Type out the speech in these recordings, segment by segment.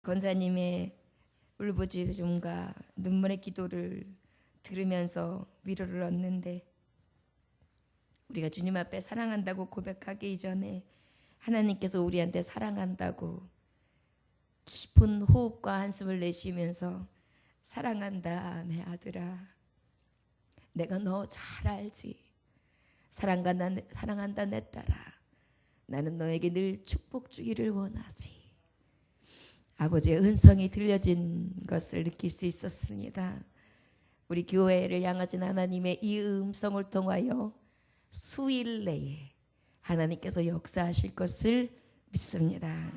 권사님의 울부짖음과 눈물의 기도를 들으면서 위로를 얻는데, 우리가 주님 앞에 사랑한다고 고백하기 이전에 하나님께서 우리한테 사랑한다고 깊은 호흡과 한숨을 내쉬면서 사랑한다 내 아들아, 내가 너 잘 알지, 사랑한다 내 딸아, 나는 너에게 늘 축복 주기를 원하지. 아버지의 음성이 들려진 것을 느낄 수 있었습니다. 우리 교회를 향하신 하나님의 이 음성을 통하여 수일 내에 하나님께서 역사하실 것을 믿습니다.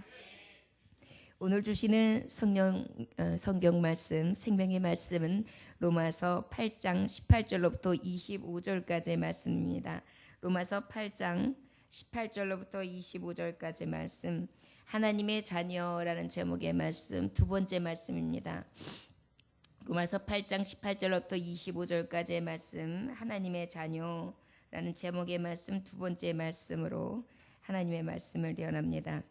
오늘 주시는 성경 말씀, 생명의 말씀은 로마서 8장 18절로부터 25절까지의 말씀입니다. 로마서 8장 18절로부터 25절까지 말씀, 하나님의 자녀라는 제목의 말씀, 두 번째 말씀입니다. 로마서 8장 18절로부터 25절까지의 말씀, 하나님의 자녀라는 제목의 말씀, 두 번째 말씀으로 하나님의 말씀을 전합니다.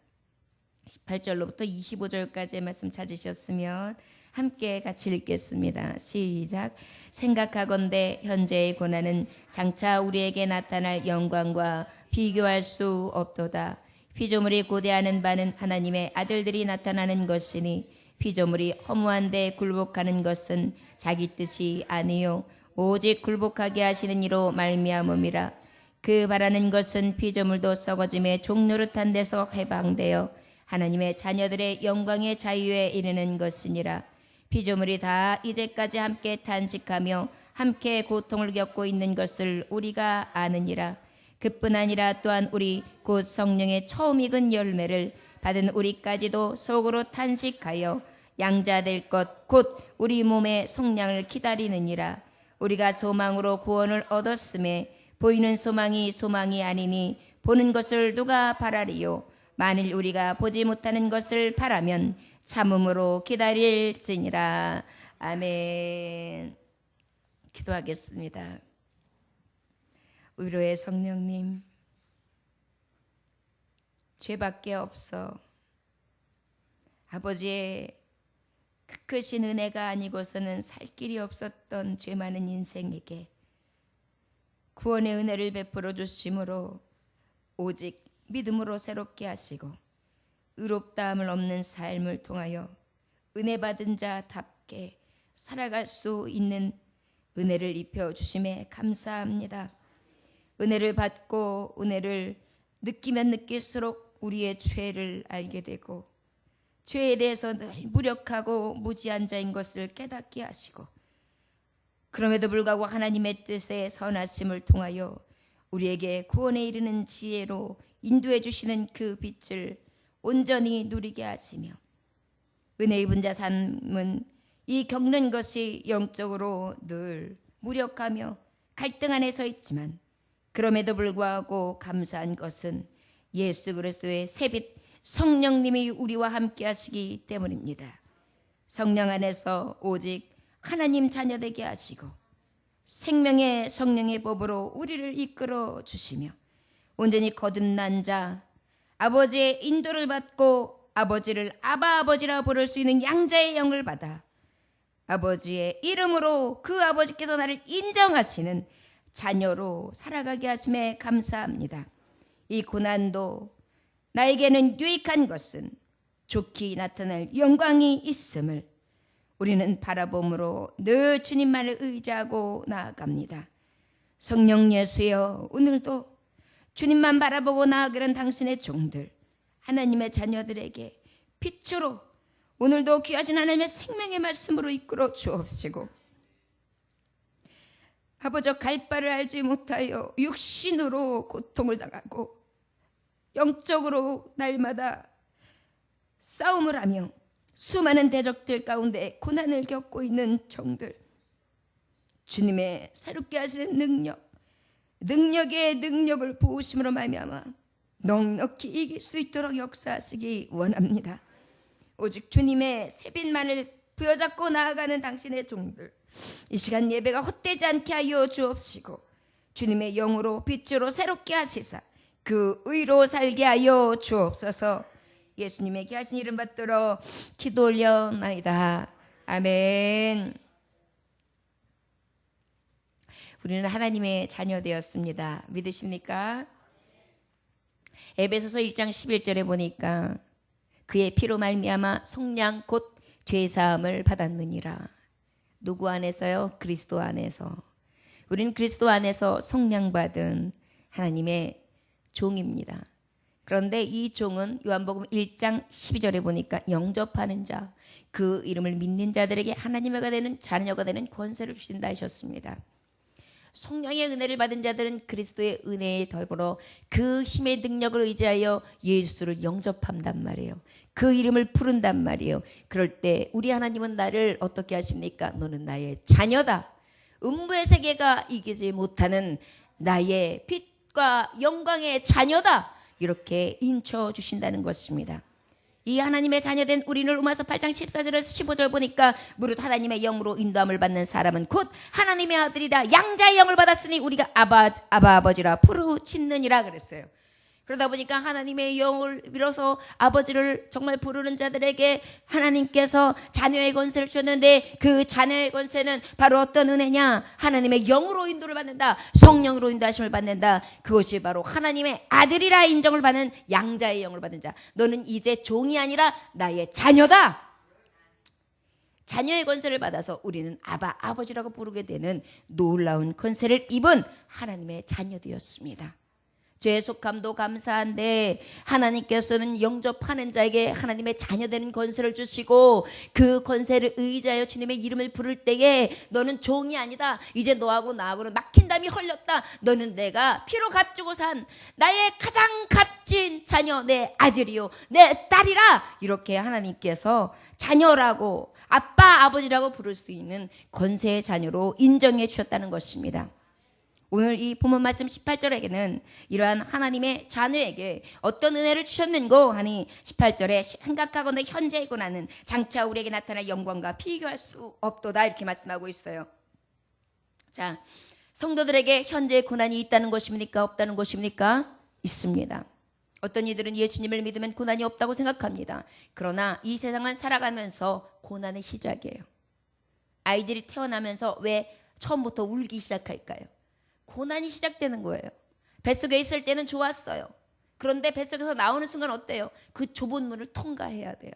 18절로부터 25절까지의 말씀 찾으셨으면 함께 같이 읽겠습니다. 시작. 생각하건대 현재의 고난은 장차 우리에게 나타날 영광과 비교할 수 없도다. 피조물이 고대하는 바는 하나님의 아들들이 나타나는 것이니, 피조물이 허무한데 굴복하는 것은 자기 뜻이 아니요 오직 굴복하게 하시는 이로 말미암음이라. 그 바라는 것은 피조물도 썩어짐의 종노릇한 데서 해방되어 하나님의 자녀들의 영광의 자유에 이르는 것이니라. 피조물이 다 이제까지 함께 탄식하며 함께 고통을 겪고 있는 것을 우리가 아느니라. 그뿐 아니라 또한 우리 곧 성령의 처음 익은 열매를 받은 우리까지도 속으로 탄식하여 양자될 것 곧 우리 몸의 속량을 기다리느니라. 우리가 소망으로 구원을 얻었음에 보이는 소망이 소망이 아니니 보는 것을 누가 바라리요. 만일 우리가 보지 못하는 것을 바라면 참음으로 기다릴지니라. 아멘. 기도하겠습니다. 위로의 성령님, 죄밖에 없어 아버지의 크신 은혜가 아니고서는 살 길이 없었던 죄 많은 인생에게 구원의 은혜를 베풀어 주심으로 오직 믿음으로 새롭게 하시고 의롭다함을 없는 삶을 통하여 은혜 받은 자답게 살아갈 수 있는 은혜를 입혀 주심에 감사합니다. 은혜를 받고 은혜를 느끼면 느낄수록 우리의 죄를 알게 되고 죄에 대해서 늘 무력하고 무지한 자인 것을 깨닫게 하시고, 그럼에도 불구하고 하나님의 뜻의 선하심을 통하여 우리에게 구원에 이르는 지혜로 인도해 주시는 그 빛을 온전히 누리게 하시며, 은혜 입은 자 삶은 이 겪는 것이 영적으로 늘 무력하며 갈등 안에 서 있지만, 그럼에도 불구하고 감사한 것은 예수 그리스도의 새빛 성령님이 우리와 함께 하시기 때문입니다. 성령 안에서 오직 하나님 자녀 되게 하시고 생명의 성령의 법으로 우리를 이끌어 주시며, 온전히 거듭난 자, 아버지의 인도를 받고 아버지를 아바 아버지라 부를 수 있는 양자의 영을 받아 아버지의 이름으로 그 아버지께서 나를 인정하시는 자녀로 살아가게 하심에 감사합니다. 이 고난도 나에게는 유익한 것은 좋게 나타날 영광이 있음을 우리는 바라봄으로 늘 주님만을 의지하고 나아갑니다. 성령 예수여, 오늘도 주님만 바라보고 나아가는 당신의 종들, 하나님의 자녀들에게 빛으로 오늘도 귀하신 하나님의 생명의 말씀으로 이끌어 주옵시고, 아버지 갈 바를 알지 못하여 육신으로 고통을 당하고 영적으로 날마다 싸움을 하며 수많은 대적들 가운데 고난을 겪고 있는 종들, 주님의 새롭게 하시는 능력의 능력을 부으심으로 말미암아 넉넉히 이길 수 있도록 역사하시기 원합니다. 오직 주님의 새빛만을 부여잡고 나아가는 당신의 종들, 이 시간 예배가 헛되지 않게 하여 주옵시고 주님의 영으로 빛으로 새롭게 하시사 그 의로 살게 하여 주옵소서. 예수님의 귀하신 이름 받들어 기도 올려나이다. 아멘. 우리는 하나님의 자녀 되었습니다. 믿으십니까? 에베소서 1장 11절에 보니까 그의 피로 말미암아 속량 곧 죄사함을 받았느니라. 누구 안에서요? 그리스도 안에서. 우리는 그리스도 안에서 속량받은 하나님의 종입니다. 그런데 이 종은 요한복음 1장 12절에 보니까 영접하는 자, 그 이름을 믿는 자들에게 하나님의 되는 자녀가 되는 권세를 주신다 하셨습니다. 성령의 은혜를 받은 자들은 그리스도의 은혜에 더불어 그 힘의 능력을 의지하여 예수를 영접한단 말이에요. 그 이름을 부른단 말이에요. 그럴 때 우리 하나님은 나를 어떻게 하십니까? 너는 나의 자녀다. 음부의 세계가 이기지 못하는 나의 빛과 영광의 자녀다. 이렇게 인쳐 주신다는 것입니다. 이 하나님의 자녀된 우리를 로마서 8장 14절에서 15절 보니까 무릇 하나님의 영으로 인도함을 받는 사람은 곧 하나님의 아들이라 양자의 영을 받았으니 우리가 아바 아버지라 부르짖느니라 그랬어요. 그러다 보니까 하나님의 영을 빌어서 아버지를 정말 부르는 자들에게 하나님께서 자녀의 권세를 주셨는데 그 자녀의 권세는 바로 어떤 은혜냐? 하나님의 영으로 인도를 받는다. 성령으로 인도하심을 받는다. 그것이 바로 하나님의 아들이라 인정을 받는 양자의 영을 받는 자. 너는 이제 종이 아니라 나의 자녀다. 자녀의 권세를 받아서 우리는 아바 아버지라고 부르게 되는 놀라운 권세를 입은 하나님의 자녀되었습니다. 죄의 속함도 감사한데 하나님께서는 영접하는 자에게 하나님의 자녀되는 권세를 주시고 그 권세를 의지하여 주님의 이름을 부를 때에 너는 종이 아니다. 이제 너하고 나하고는 막힌 담이 헐렸다. 너는 내가 피로 값주고 산 나의 가장 값진 자녀 내 아들이요 내 딸이라. 이렇게 하나님께서 자녀라고 아빠 아버지라고 부를 수 있는 권세의 자녀로 인정해 주셨다는 것입니다. 오늘 이 본문 말씀 18절에게는 이러한 하나님의 자녀에게 어떤 은혜를 주셨는고 하니 18절에 생각하거나 현재이고 나는 장차 우리에게 나타날 영광과 비교할 수 없도다 이렇게 말씀하고 있어요. 자, 성도들에게 현재 고난이 있다는 것입니까? 없다는 것입니까? 있습니다. 어떤 이들은 예수님을 믿으면 고난이 없다고 생각합니다. 그러나 이 세상을 살아가면서 고난의 시작이에요. 아이들이 태어나면서 왜 처음부터 울기 시작할까요? 고난이 시작되는 거예요. 뱃속에 있을 때는 좋았어요. 그런데 뱃속에서 나오는 순간 어때요? 그 좁은 문을 통과해야 돼요.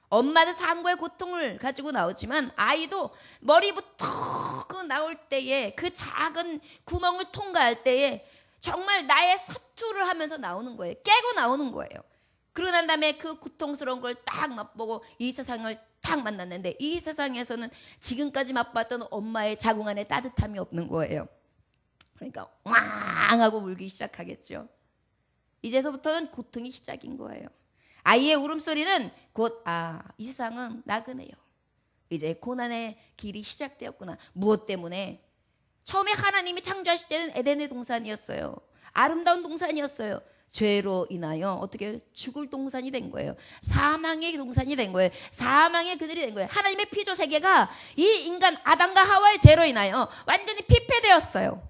엄마도 산고의 고통을 가지고 나오지만 아이도 머리부터 나올 때에 그 작은 구멍을 통과할 때에 정말 나의 사투를 하면서 나오는 거예요. 깨고 나오는 거예요. 그러고 난 다음에 그 고통스러운 걸 딱 맛보고 이 세상을 딱 만났는데 이 세상에서는 지금까지 맛봤던 엄마의 자궁 안에 따뜻함이 없는 거예요. 그러니까 왕 하고 울기 시작하겠죠. 이제서부터는 고통이 시작인 거예요. 아이의 울음소리는 곧 이 세상은 나그네요. 이제 고난의 길이 시작되었구나. 무엇 때문에? 처음에 하나님이 창조하실 때는 에덴의 동산이었어요. 아름다운 동산이었어요. 죄로 인하여 어떻게 죽을 동산이 된 거예요. 사망의 동산이 된 거예요. 사망의 그들이 된 거예요. 하나님의 피조 세계가 이 인간 아담과 하와의 죄로 인하여 완전히 피폐되었어요.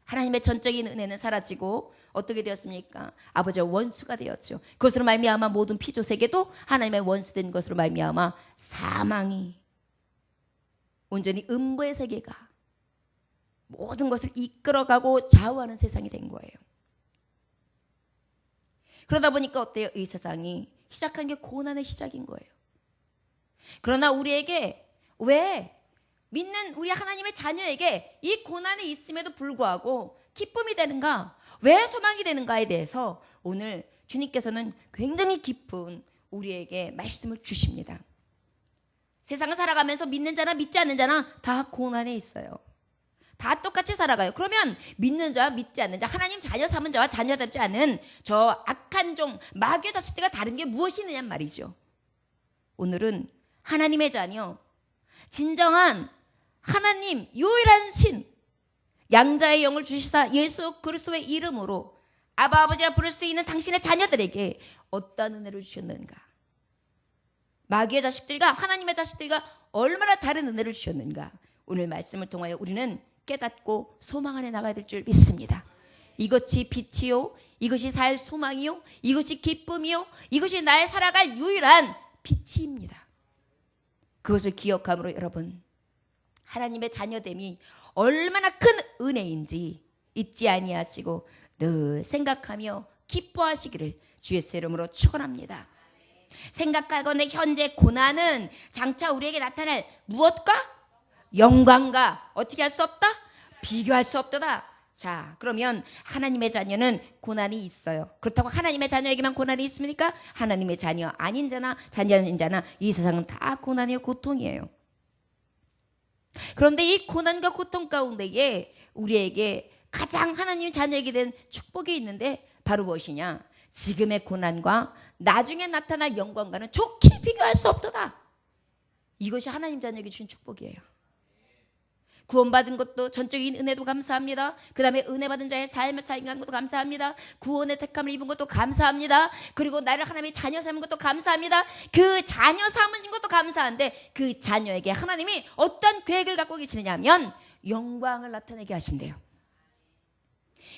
하나님의 전적인 은혜는 사라지고 어떻게 되었습니까? 아버지의 원수가 되었죠. 그것으로 말미암아 모든 피조 세계도 하나님의 원수된 것으로 말미암아 사망이 온전히 음부의 세계가 모든 것을 이끌어가고 좌우하는 세상이 된 거예요. 그러다 보니까 어때요? 이 세상이 시작한 게 고난의 시작인 거예요. 그러나 우리에게 왜 믿는 우리 하나님의 자녀에게 이 고난이 있음에도 불구하고 기쁨이 되는가? 왜 소망이 되는가에 대해서 오늘 주님께서는 굉장히 깊은 우리에게 말씀을 주십니다. 세상을 살아가면서 믿는 자나 믿지 않는 자나 다 고난에 있어요. 다 똑같이 살아가요. 그러면 믿는 자와 믿지 않는 자, 하나님 자녀 삼은 자와 자녀 되지 않은 저 악한 종, 마귀의 자식들과 다른 게 무엇이느냐 말이죠. 오늘은 하나님의 자녀, 진정한 하나님 유일한 신, 양자의 영을 주시사 예수 그리스도의 이름으로 아바 아버지라 부를 수 있는 당신의 자녀들에게 어떤 은혜를 주셨는가? 마귀의 자식들과 하나님의 자식들과 얼마나 다른 은혜를 주셨는가? 오늘 말씀을 통하여 우리는 깨닫고 소망 안에 나가야 될 줄 믿습니다. 이것이 빛이요 이것이 살 소망이요, 이것이 기쁨이요, 이것이 나의 살아갈 유일한 빛입니다. 그것을 기억함으로 여러분, 하나님의 자녀됨이 얼마나 큰 은혜인지 잊지 아니하시고 늘 생각하며 기뻐하시기를 주 예수의 이름으로 축원합니다. 생각하건대 현재 고난은 장차 우리에게 나타날 무엇과 영광과 어떻게 할 수 없다? 비교할 수 없도다. 자, 그러면 하나님의 자녀는 고난이 있어요. 그렇다고 하나님의 자녀에게만 고난이 있습니까? 하나님의 자녀 아닌 자나 자녀인 자나 이 세상은 다 고난이요 고통이에요. 그런데 이 고난과 고통 가운데에 우리에게 가장 하나님 자녀에게 된 축복이 있는데 바로 무엇이냐? 지금의 고난과 나중에 나타날 영광과는 좋게 비교할 수 없도다. 이것이 하나님 자녀에게 주신 축복이에요. 구원받은 것도 전적인 은혜도 감사합니다. 그 다음에 은혜 받은 자의 삶을 살아간 것도 감사합니다. 구원의 택함을 입은 것도 감사합니다. 그리고 나를 하나님의 자녀 삼은 것도 감사합니다. 그 자녀 삼은 것도 감사한데 그 자녀에게 하나님이 어떤 계획을 갖고 계시느냐 하면 영광을 나타내게 하신대요.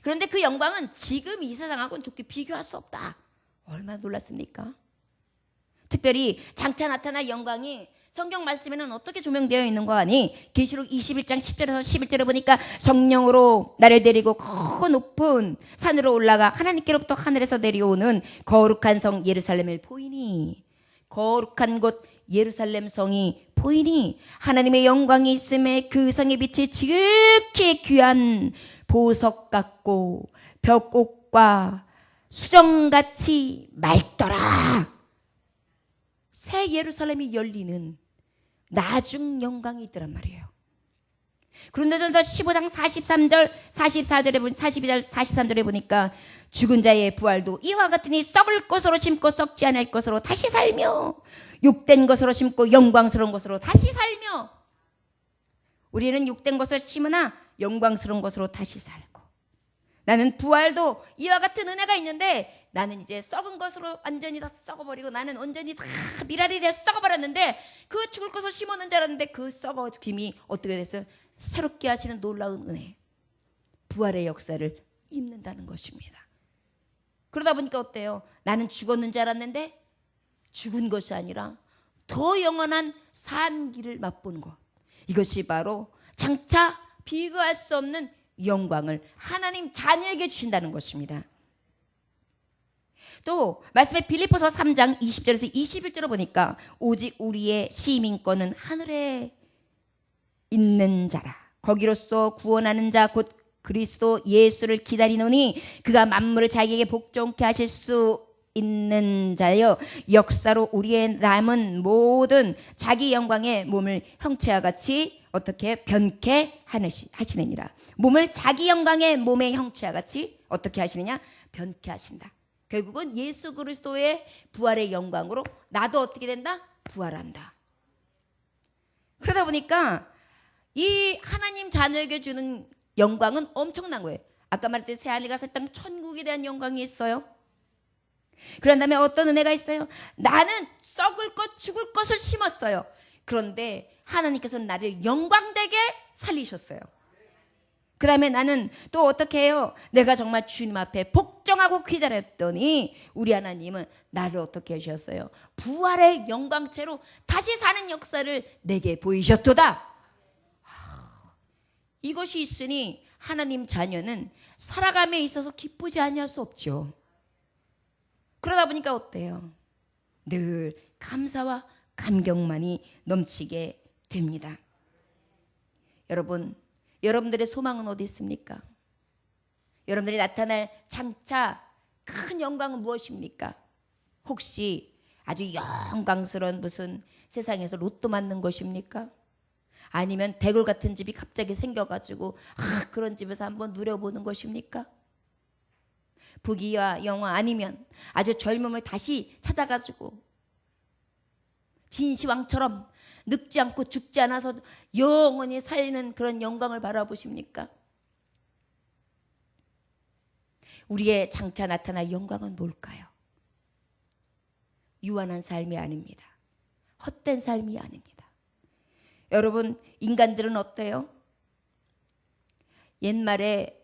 그런데 그 영광은 지금 이 세상하고는 좋게 비교할 수 없다. 얼마나 놀랐습니까? 특별히 장차 나타날 영광이 성경 말씀에는 어떻게 조명되어 있는 거 아니? 계시록 21장 10절에서 11절에 보니까 성령으로 나를 데리고 그 높은 산으로 올라가 하나님께로부터 하늘에서 내려오는 거룩한 성 예루살렘을 보이니, 거룩한 곳 예루살렘 성이 보이니 하나님의 영광이 있음에 그 성의 빛이 지극히 귀한 보석 같고 벽옥과 수정같이 맑더라. 새 예루살렘이 열리는 나중 영광이 있더란 말이에요. 고린도전서 15장 43절 44절에 42절 43절에 보니까 죽은 자의 부활도 이와 같으니 썩을 것으로 심고 썩지 않을 것으로 다시 살며 욕된 것으로 심고 영광스러운 것으로 다시 살며, 우리는 욕된 것을 심으나 영광스러운 것으로 다시 살고, 나는 부활도 이와 같은 은혜가 있는데 나는 이제 썩은 것으로 완전히 다 썩어버리고 나는 온전히 다 미랄이 되어 썩어버렸는데 그 죽을 것을 심었는 줄 알았는데 그 썩어짐이 어떻게 됐어요? 새롭게 하시는 놀라운 은혜, 부활의 역사를 입는다는 것입니다. 그러다 보니까 어때요? 나는 죽었는 줄 알았는데 죽은 것이 아니라 더 영원한 산기를 맛보는 것, 이것이 바로 장차 비교할 수 없는 영광을 하나님 자녀에게 주신다는 것입니다. 또 말씀에 빌립보서 3장 20절에서 21절을 보니까 오직 우리의 시민권은 하늘에 있는 자라. 거기로서 구원하는 자 곧 그리스도 예수를 기다리노니 그가 만물을 자기에게 복종케 하실 수 있는 자여 역사로 우리의 남은 모든 자기 영광의 몸을 형체와 같이 어떻게 변케 하시느니라. 몸을 자기 영광의 몸의 형체와 같이 어떻게 하시느냐? 변케 하신다. 결국은 예수 그리스도의 부활의 영광으로 나도 어떻게 된다? 부활한다. 그러다 보니까 이 하나님 자녀에게 주는 영광은 엄청난 거예요. 아까 말했듯이 새하늘과 새 땅 천국에 대한 영광이 있어요. 그런 다음에 어떤 은혜가 있어요? 나는 썩을 것 죽을 것을 심었어요. 그런데 하나님께서는 나를 영광되게 살리셨어요. 그 다음에 나는 또 어떻게 해요? 내가 정말 주님 앞에 복종하고 기다렸더니 우리 하나님은 나를 어떻게 하셨어요? 부활의 영광체로 다시 사는 역사를 내게 보이셨도다. 이것이 있으니 하나님 자녀는 살아감에 있어서 기쁘지 아니할 수 없죠. 그러다 보니까 어때요? 늘 감사와 감격만이 넘치게 됩니다. 여러분, 여러분들의 소망은 어디 있습니까? 여러분들이 나타날 장차 큰 영광은 무엇입니까? 혹시 아주 영광스러운 무슨 세상에서 로또 맞는 것입니까? 아니면 대골 같은 집이 갑자기 생겨가지고 그런 집에서 한번 누려보는 것입니까? 부귀와 영화 아니면 아주 젊음을 다시 찾아가지고 진시황처럼 늙지 않고 죽지 않아서 영원히 살는 그런 영광을 바라보십니까? 우리의 장차 나타날 영광은 뭘까요? 유한한 삶이 아닙니다. 헛된 삶이 아닙니다. 여러분, 인간들은 어때요? 옛말에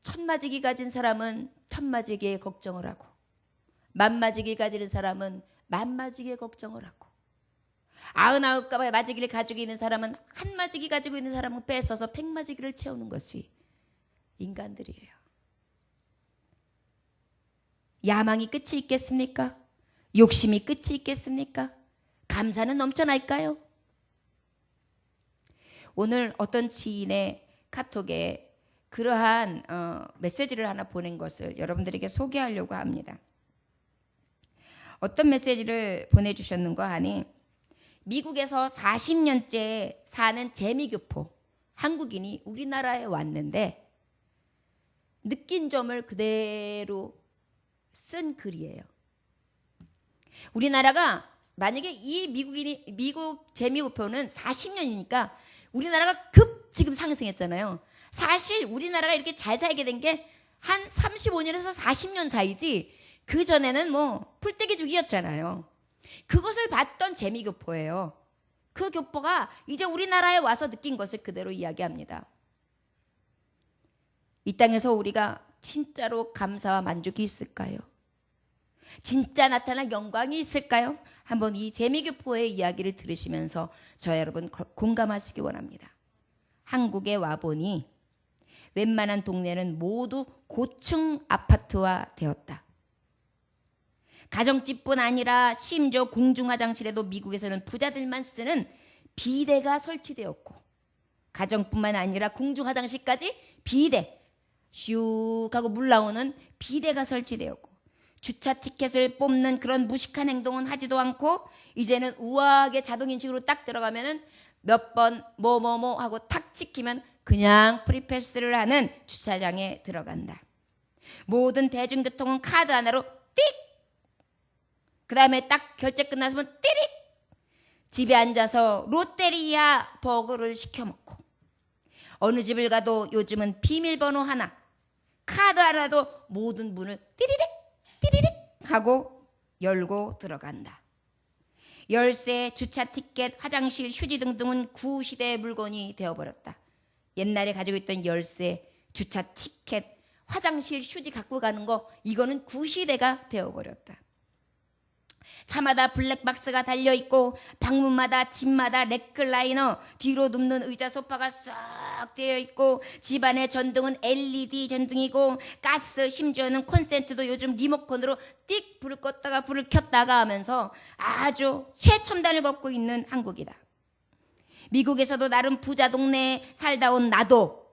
천마지기 가진 사람은 턴맞이기에 걱정을 하고, 만맞이기 가지는 사람은 만맞이기에 걱정을 하고, 99가마의 맞이기를 가지고 있는 사람은 한 맞이기 가지고 있는 사람은 뺏어서 100맞이기를 채우는 것이 인간들이에요. 야망이 끝이 있겠습니까? 욕심이 끝이 있겠습니까? 감사는 넘쳐날까요? 오늘 어떤 지인의 카톡에 그러한 메시지를 하나 보낸 것을 여러분들에게 소개하려고 합니다. 어떤 메시지를 보내주셨는가 하니, 미국에서 40년째 사는 재미교포 한국인이 우리나라에 왔는데 느낀 점을 그대로 쓴 글이에요. 우리나라가 만약에 이 미국 재미교포는 40년이니까 우리나라가 급 지금 상승했잖아요. 사실 우리나라가 이렇게 잘 살게 된 게 한 35년에서 40년 사이지, 그 전에는 뭐 풀떼기 주기였잖아요. 그것을 봤던 재미교포예요. 그 교포가 이제 우리나라에 와서 느낀 것을 그대로 이야기합니다. 이 땅에서 우리가 진짜로 감사와 만족이 있을까요? 진짜 나타날 영광이 있을까요? 한번 이 재미교포의 이야기를 들으시면서 저 여러분 공감하시기 원합니다. 한국에 와보니 웬만한 동네는 모두 고층 아파트화 되었다. 가정집뿐 아니라 심지어 공중화장실에도 미국에서는 부자들만 쓰는 비데가 설치되었고, 가정뿐만 아니라 공중화장실까지 비데, 슉 하고 물 나오는 비데가 설치되었고, 주차 티켓을 뽑는 그런 무식한 행동은 하지도 않고, 이제는 우아하게 자동인식으로 딱 들어가면은 몇 번 뭐뭐뭐 하고 탁 찍히면 그냥 프리패스를 하는 주차장에 들어간다. 모든 대중교통은 카드 하나로 띡! 그 다음에 딱 결제 끝났으면 띠릭! 집에 앉아서 롯데리아 버거를 시켜 먹고, 어느 집을 가도 요즘은 비밀번호 하나, 카드 하나도 모든 문을 띠리릭 띠리릭 하고 열고 들어간다. 열쇠, 주차 티켓, 화장실, 휴지 등등은 구시대의 물건이 되어버렸다. 옛날에 가지고 있던 열쇠, 주차 티켓, 화장실, 휴지 갖고 가는 거, 이거는 구시대가 되어버렸다. 차마다 블랙박스가 달려있고, 방문마다 집마다 렉클라이너, 뒤로 눕는 의자 소파가 싹 되어 있고, 집안의 전등은 LED 전등이고, 가스, 심지어는 콘센트도 요즘 리모컨으로 띡 불을 껐다가 불을 켰다가 하면서 아주 최첨단을 걷고 있는 한국이다. 미국에서도 나름 부자 동네에 살다 온 나도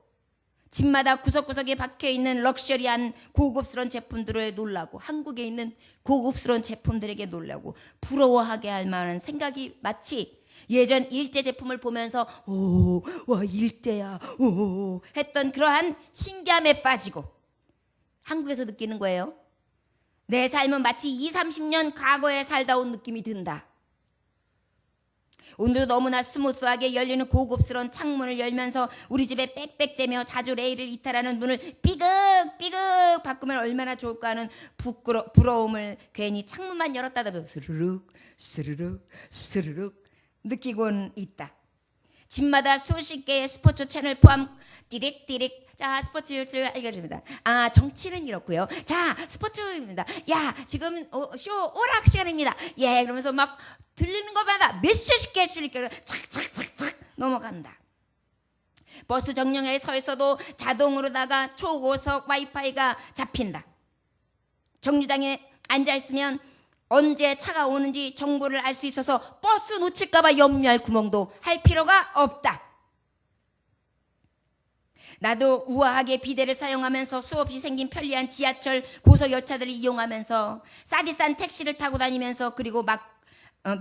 집마다 구석구석에 박혀있는 럭셔리한 고급스러운 제품들에 놀라고, 한국에 있는 고급스러운 제품들에게 놀라고 부러워하게 할 만한 생각이 마치 예전 일제 제품을 보면서 와 일제야 했던 그러한 신기함에 빠지고 한국에서 느끼는 거예요. 내 삶은 마치 20, 30년 과거에 살다 온 느낌이 든다. 오늘도 너무나 스무스하게 열리는 고급스러운 창문을 열면서 우리 집에 빽빽대며 자주 레일을 이탈하는 문을 삐걱삐걱 바꾸면 얼마나 좋을까 하는 부러움을 괜히 창문만 열었다도 스르륵 스르륵 스르륵 느끼곤 있다. 집마다 수십 개의 스포츠 채널 포함 띠릭띠릭. 자, 스포츠 뉴스를 알려드립니다. 아, 정치는 이렇고요. 자, 스포츠입니다. 야, 지금 쇼 오락 시간입니다. 예, 그러면서 막 들리는 것마다 몇십 개 줄이니까 착착착착 넘어간다. 버스 정류장에 서 있어도 자동으로다가 초고속 와이파이가 잡힌다. 정류장에 앉아 있으면 언제 차가 오는지 정보를 알 수 있어서 버스 놓칠까봐 염려할 구멍도 할 필요가 없다. 나도 우아하게 비데를 사용하면서 수없이 생긴 편리한 지하철, 고속열차들을 이용하면서 싸디싼 택시를 타고 다니면서, 그리고 막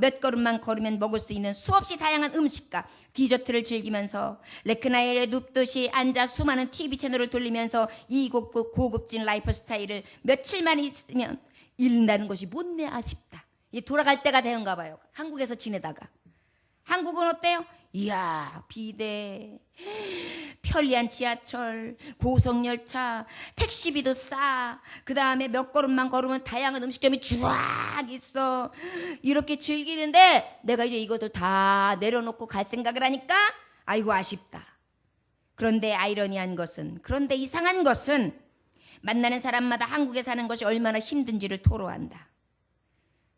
몇 걸음만 걸으면 먹을 수 있는 수없이 다양한 음식과 디저트를 즐기면서 레크나이에 눕듯이 앉아 수많은 TV 채널을 돌리면서 이 고급진 라이프 스타일을 며칠만 있으면 잃는다는 것이 못내 아쉽다. 이제 돌아갈 때가 되는가 봐요. 한국에서 지내다가. 한국은 어때요? 이야, 비대, 편리한 지하철, 고속열차, 택시비도 싸. 그 다음에 몇 걸음만 걸으면 다양한 음식점이 쫙 있어. 이렇게 즐기는데 내가 이제 이것을 다 내려놓고 갈 생각을 하니까 아이고 아쉽다. 그런데 아이러니한 것은, 그런데 이상한 것은 만나는 사람마다 한국에 사는 것이 얼마나 힘든지를 토로한다.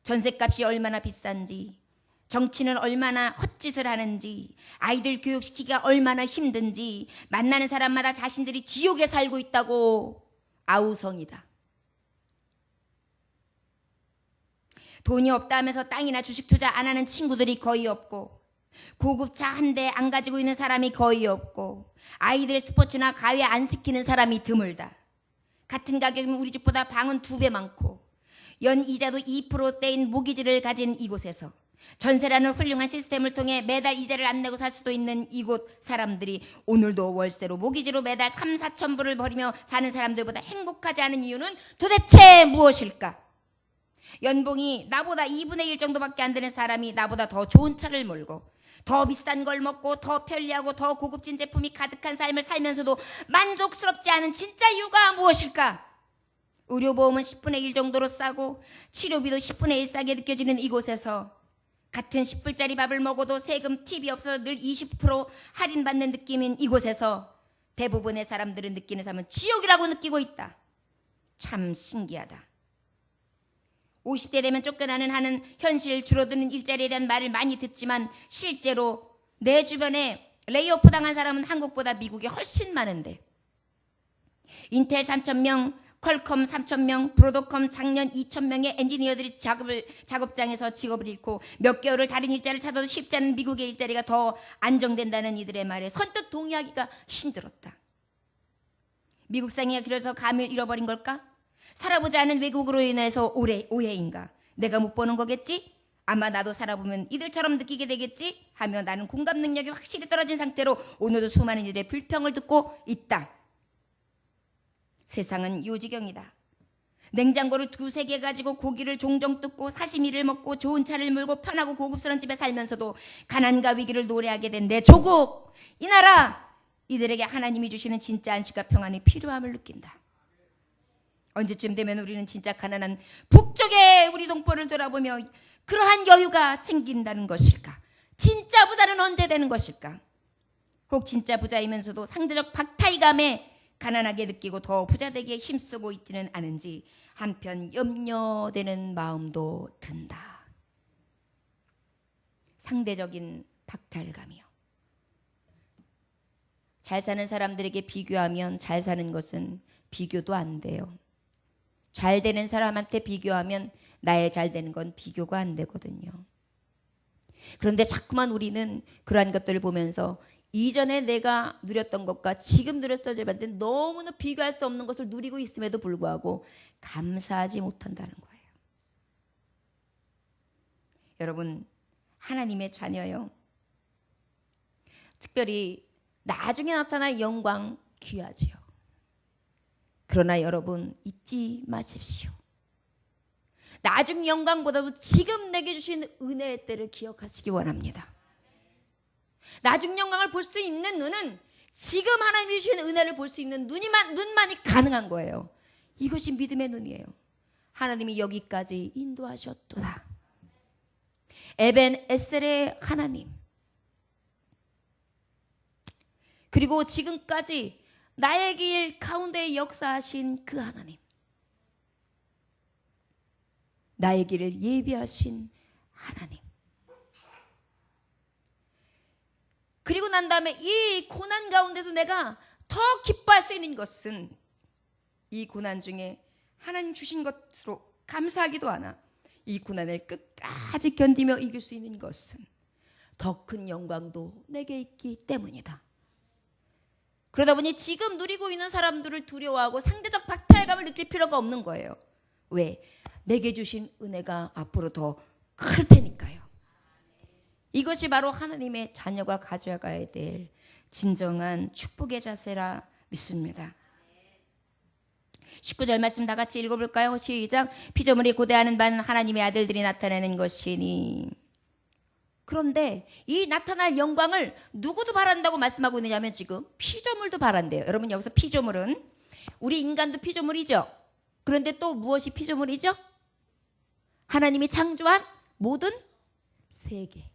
전셋값이 얼마나 비싼지, 정치는 얼마나 헛짓을 하는지, 아이들 교육시키기가 얼마나 힘든지, 만나는 사람마다 자신들이 지옥에 살고 있다고 아우성이다. 돈이 없다 하면서 땅이나 주식 투자 안 하는 친구들이 거의 없고, 고급차 한 대 안 가지고 있는 사람이 거의 없고, 아이들 스포츠나 가외 안 시키는 사람이 드물다. 같은 가격이면 우리 집보다 방은 2배 많고, 연 이자도 2%대인 모기지를 가진 이곳에서 전세라는 훌륭한 시스템을 통해 매달 이자를 안 내고 살 수도 있는 이곳 사람들이 오늘도 월세로 모기지로 매달 3, 4천 불을 벌이며 사는 사람들보다 행복하지 않은 이유는 도대체 무엇일까? 연봉이 나보다 2분의 1 정도밖에 안 되는 사람이 나보다 더 좋은 차를 몰고 더 비싼 걸 먹고 더 편리하고 더 고급진 제품이 가득한 삶을 살면서도 만족스럽지 않은 진짜 이유가 무엇일까? 의료보험은 10분의 1 정도로 싸고 치료비도 10분의 1 싸게 느껴지는 이곳에서 같은 10불짜리 밥을 먹어도 세금 팁이 없어서 늘 20% 할인받는 느낌인 이곳에서 대부분의 사람들은 느끼는 삶은 지옥이라고 느끼고 있다. 참 신기하다. 50대 되면 쫓겨나는 하는 현실, 줄어드는 일자리에 대한 말을 많이 듣지만 실제로 내 주변에 레이오프 당한 사람은 한국보다 미국이 훨씬 많은데, 인텔 3,000명, 퀄컴 3,000명, 브로드컴 작년 2,000명의 엔지니어들이 작업장에서 직업을 잃고 몇 개월을 다른 일자리를 찾아도 쉽지 않은 미국의 일자리가 더 안정된다는 이들의 말에 선뜻 동의하기가 힘들었다. 미국 생애가 길어서 감을 잃어버린 걸까? 살아보지 않은 외국으로 인해서 오해인가? 내가 못 보는 거겠지? 아마 나도 살아보면 이들처럼 느끼게 되겠지? 하며 나는 공감 능력이 확실히 떨어진 상태로 오늘도 수많은 이들의 불평을 듣고 있다. 세상은 요지경이다. 냉장고를 2-3개 가지고 고기를 종종 뜯고 사시미를 먹고 좋은 차를 몰고 편하고 고급스러운 집에 살면서도 가난과 위기를 노래하게 된 내 조국, 이 나라, 이들에게 하나님이 주시는 진짜 안식과 평안이 필요함을 느낀다. 언제쯤 되면 우리는 진짜 가난한 북쪽의 우리 동포를 돌아보며 그러한 여유가 생긴다는 것일까? 진짜 부자는 언제 되는 것일까? 혹 진짜 부자이면서도 상대적 박탈감에 가난하게 느끼고 더 부자되기에 힘쓰고 있지는 않은지 한편 염려되는 마음도 든다. 상대적인 박탈감이요. 잘 사는 사람들에게 비교하면 잘 사는 것은 비교도 안 돼요. 잘 되는 사람한테 비교하면 나의 잘 되는 건 비교가 안 되거든요. 그런데 자꾸만 우리는 그러한 것들을 보면서 이전에 내가 누렸던 것과 지금 누렸을 때한테 너무나 비교할 수 없는 것을 누리고 있음에도 불구하고 감사하지 못한다는 거예요. 여러분, 하나님의 자녀요. 특별히 나중에 나타날 영광 귀하지요. 그러나 여러분 잊지 마십시오. 나중 영광보다도 지금 내게 주신 은혜의 때를 기억하시기 원합니다. 나중 영광을 볼 수 있는 눈은 지금 하나님이 주신 은혜를 볼 수 있는 눈만이 가능한 거예요. 이것이 믿음의 눈이에요. 하나님이 여기까지 인도하셨도다. 에벤 에셀의 하나님, 그리고 지금까지 나의 길 가운데 역사하신 그 하나님, 나의 길을 예비하신 하나님, 그리고 난 다음에 이 고난 가운데서 내가 더 기뻐할 수 있는 것은 이 고난 중에 하나님 주신 것으로 감사하기도 하나 이 고난을 끝까지 견디며 이길 수 있는 것은 더 큰 영광도 내게 있기 때문이다. 그러다 보니 지금 누리고 있는 사람들을 두려워하고 상대적 박탈감을 느낄 필요가 없는 거예요. 왜? 내게 주신 은혜가 앞으로 더 클 테니까요. 이것이 바로 하나님의 자녀가 가져가야 될 진정한 축복의 자세라 믿습니다. 19절 말씀 다 같이 읽어볼까요? 시작. 피조물이 고대하는 반 하나님의 아들들이 나타내는 것이니. 그런데 이 나타날 영광을 누구도 바란다고 말씀하고 있느냐면 지금 피조물도 바란대요. 여러분, 여기서 피조물은 우리 인간도 피조물이죠. 그런데 또 무엇이 피조물이죠? 하나님이 창조한 모든 세계.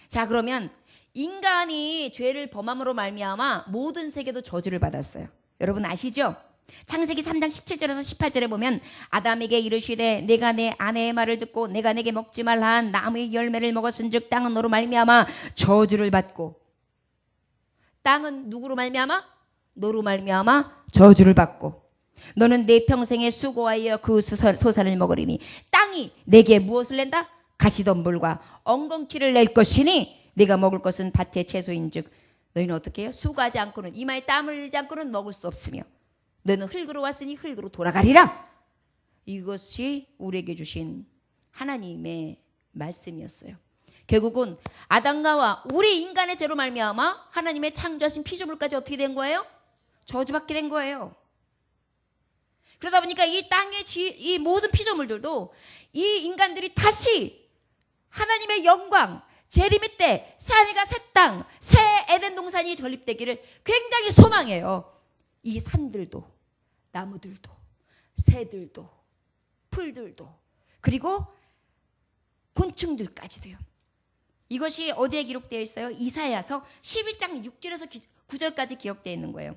자, 그러면 인간이 죄를 범함으로 말미암아 모든 세계도 저주를 받았어요. 여러분 아시죠? 창세기 3장 17절에서 18절에 보면 아담에게 이르시되 내가 내 아내의 말을 듣고 내가 내게 먹지 말라 한 나무의 열매를 먹었은즉 땅은 너로 말미암아 저주를 받고, 땅은 누구로 말미암아? 너로 말미암아 저주를 받고, 너는 내 평생에 수고하여 그 소산을 먹으리니 땅이 내게 무엇을 낸다? 가시덤불과 엉겅퀴를 낼 것이니 네가 먹을 것은 밭의 채소인즉 너희는 어떻게 해요? 수고하지 않고는, 이마에 땀을 흘리지 않고는 먹을 수 없으며 너는 흙으로 왔으니 흙으로 돌아가리라. 이것이 우리에게 주신 하나님의 말씀이었어요. 결국은 아담과 우리 인간의 죄로 말미암아 하나님의 창조하신 피조물까지 어떻게 된 거예요? 저주받게 된 거예요. 그러다 보니까 이 땅의 이 모든 피조물들도 이 인간들이 다시 하나님의 영광, 재림의 때 새하늘과 새 땅, 새 에덴 동산이 건립되기를 굉장히 소망해요. 이 산들도, 나무들도, 새들도, 풀들도, 그리고 곤충들까지도요. 이것이 어디에 기록되어 있어요? 이사야서 11장 6절에서 9절까지 기록되어 있는 거예요.